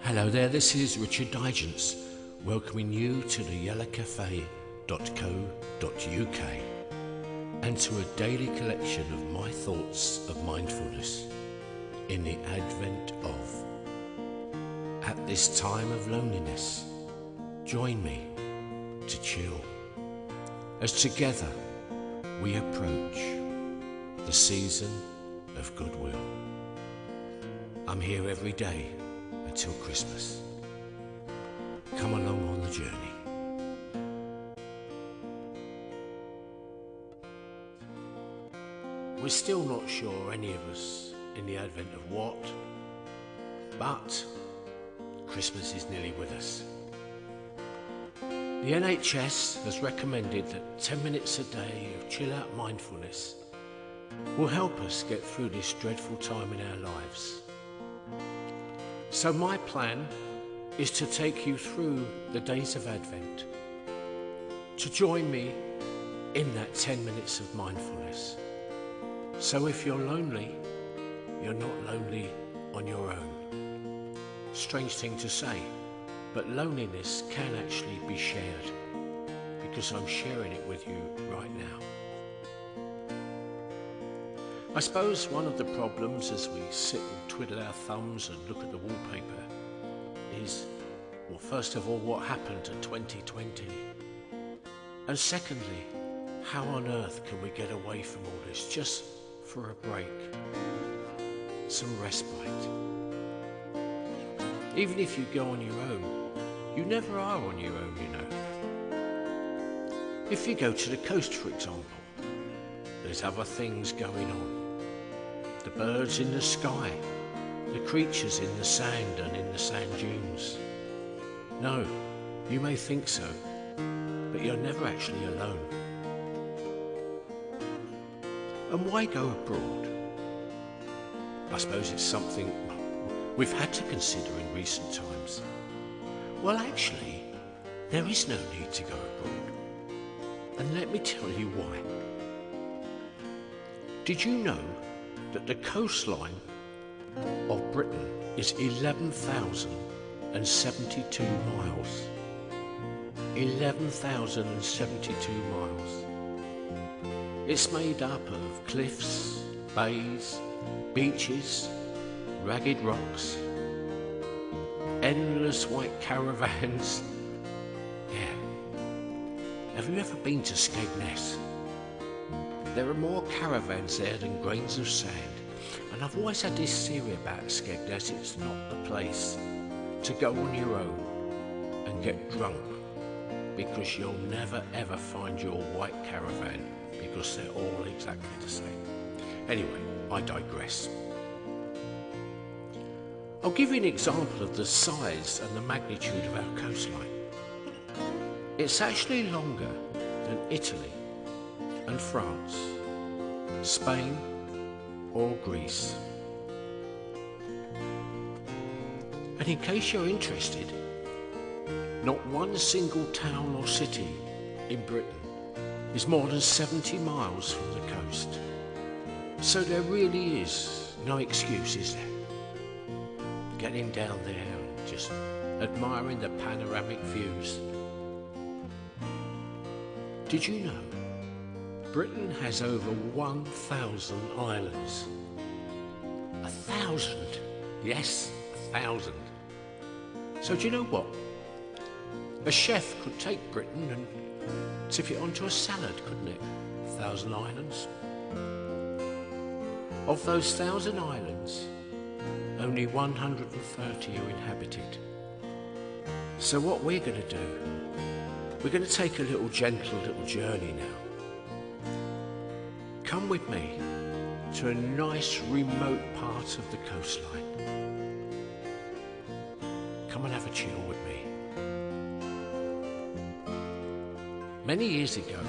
Hello there, this is Richard Digance, welcoming you to the yellowcafé.co.uk and to a daily collection of my thoughts of mindfulness in the advent of. At this time of loneliness, join me to chill as together we approach the season of goodwill. I'm here every day until Christmas. Come along on the journey. We're still not sure, any of us, in the advent of what, but Christmas is nearly with us. The NHS has recommended that 10 minutes a day of chill-out mindfulness will help us get through this dreadful time in our lives. So my plan is to take you through the days of Advent, to join me in that 10 minutes of mindfulness. So if you're lonely, you're not lonely on your own. Strange thing to say, but loneliness can actually be shared, because I'm sharing it with you right now. I suppose one of the problems as we sit and twiddle our thumbs and look at the wallpaper is, well, first of all, what happened to 2020? And secondly, how on earth can we get away from all this just for a break? Some respite. Even if you go on your own, you never are on your own, you know. If you go to the coast, for example, there's other things going on. The birds in the sky, the creatures in the sand and in the sand dunes. No, you may think so, but you're never actually alone. And why go abroad? I suppose it's something we've had to consider in recent times. Well, actually, there is no need to go abroad. And let me tell you why. Did you know that the coastline of Britain is 11,072 miles? 11,072 miles. It's made up of cliffs, bays, beaches, ragged rocks, endless white caravans. Yeah. Have you ever been to Skegness? There are more caravans there than grains of sand. And I've always had this theory about Skegness. It's not the place to go on your own and get drunk, because you'll never ever find your white caravan, because they're all exactly the same. Anyway, I digress. I'll give you an example of the size and the magnitude of our coastline. It's actually longer than Italy and France, Spain or Greece. And in case you're interested, not one single town or city in Britain is more than 70 miles from the coast. So there really is no excuse, is there? Getting down there and just admiring the panoramic views. Did you know Britain has over 1,000 islands? 1,000? Yes, 1,000. So do you know what? A chef could take Britain and tip it onto a salad, couldn't it? 1,000 islands. Of those 1,000 islands, only 130 are inhabited. So what we're going to do, we're going to take a gentle little journey now. Come with me to a nice remote part of the coastline. Come and have a chill with me. Many years ago,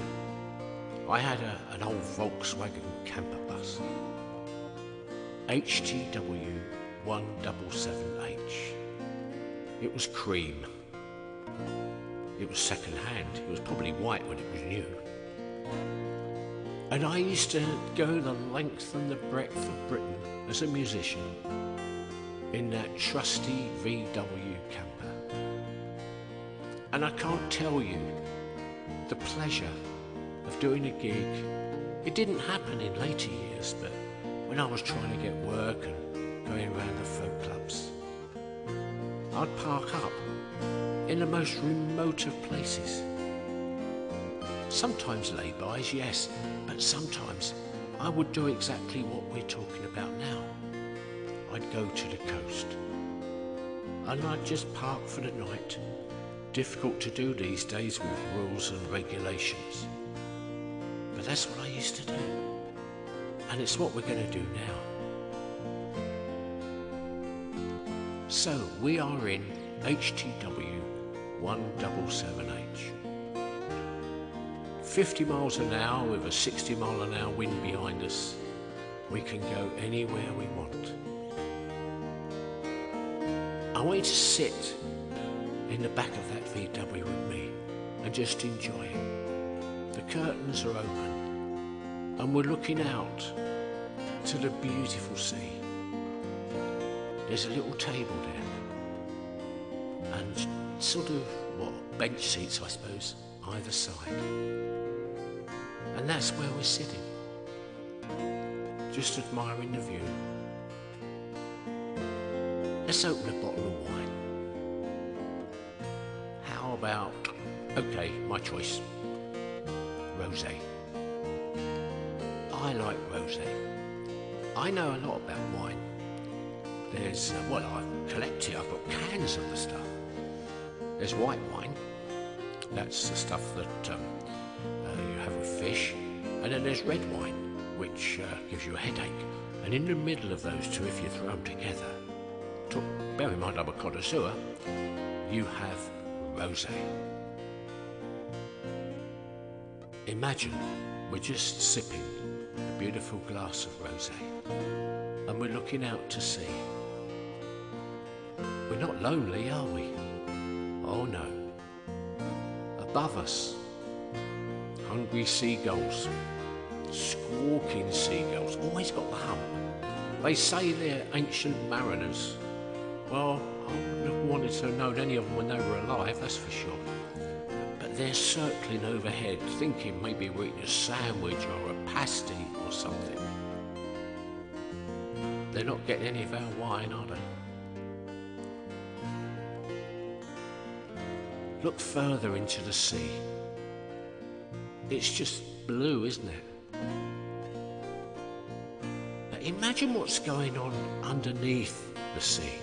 I had an old Volkswagen camper bus, HTW 177H. It was cream. It was second hand. It was probably white when it was new. And I used to go the length and the breadth of Britain as a musician in that trusty VW And I can't tell you the pleasure of doing a gig. It didn't happen in later years, but when I was trying to get work and going around the folk clubs, I'd park up in the most remote of places. Sometimes lay-bys, yes, but sometimes I would do exactly what we're talking about now. I'd go to the coast and I'd just park for the night. Difficult to do these days with rules and regulations. But that's what I used to do. And it's what we're going to do now. So we are in HTW 177H. 50 miles an hour with a 60 mile an hour wind behind us. We can go anywhere we want. I want you to sit in the back of that VW with me and just enjoy it. The curtains are open and we're looking out to the beautiful sea. There's a little table there and sort of, bench seats I suppose, either side. And that's where we're sitting, just admiring the view. Let's open a bottle of wine. How about, okay, my choice, rosé. I like rosé. I know a lot about wine. There's, I've collected, I've got cans of the stuff. There's white wine, that's the stuff that you have with fish. And then there's red wine, which gives you a headache. And in the middle of those two, if you throw them together, bear in mind I'm a connoisseur, you have rosé. Imagine we're just sipping a beautiful glass of rosé and we're looking out to sea. We're not lonely, are we? Oh no. Above us, hungry seagulls, squawking seagulls, always got the hump. They say they're ancient mariners. Well, I wouldn't have wanted to have known any of them when they were alive, that's for sure. But they're circling overhead, thinking maybe we're eating a sandwich or a pasty or something. They're not getting any of our wine, are they? Look further into the sea. It's just blue, isn't it? Now imagine what's going on underneath the sea.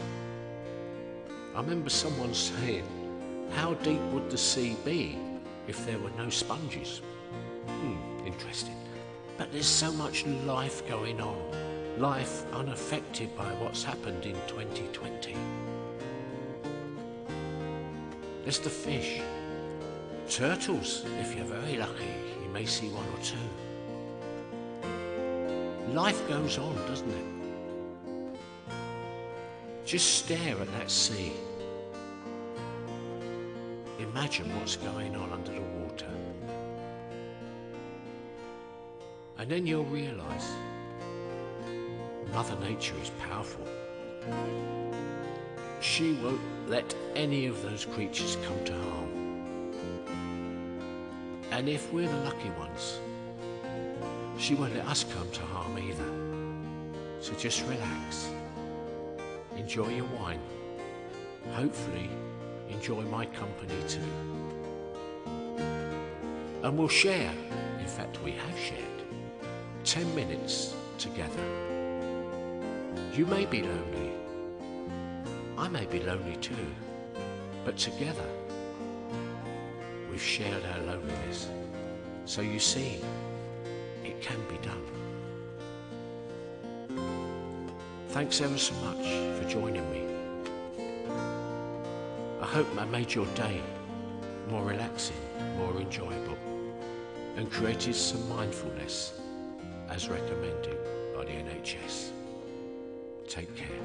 I remember someone saying, how deep would the sea be if there were no sponges? Interesting. But there's so much life going on, life unaffected by what's happened in 2020. There's the fish. Turtles, if you're very lucky, you may see one or two. Life goes on, doesn't it? Just stare at that sea. Imagine what's going on under the water. And then you'll realise Mother Nature is powerful. She won't let any of those creatures come to harm. And if we're the lucky ones, she won't let us come to harm either. So just relax. Enjoy your wine. Hopefully, enjoy my company too. And we'll share, in fact we have shared, 10 minutes together. You may be lonely. I may be lonely too. But together, we've shared our loneliness. So you see, it can be done. Thanks ever so much for joining me. I hope I made your day more relaxing, more enjoyable, and created some mindfulness as recommended by the NHS. Take care.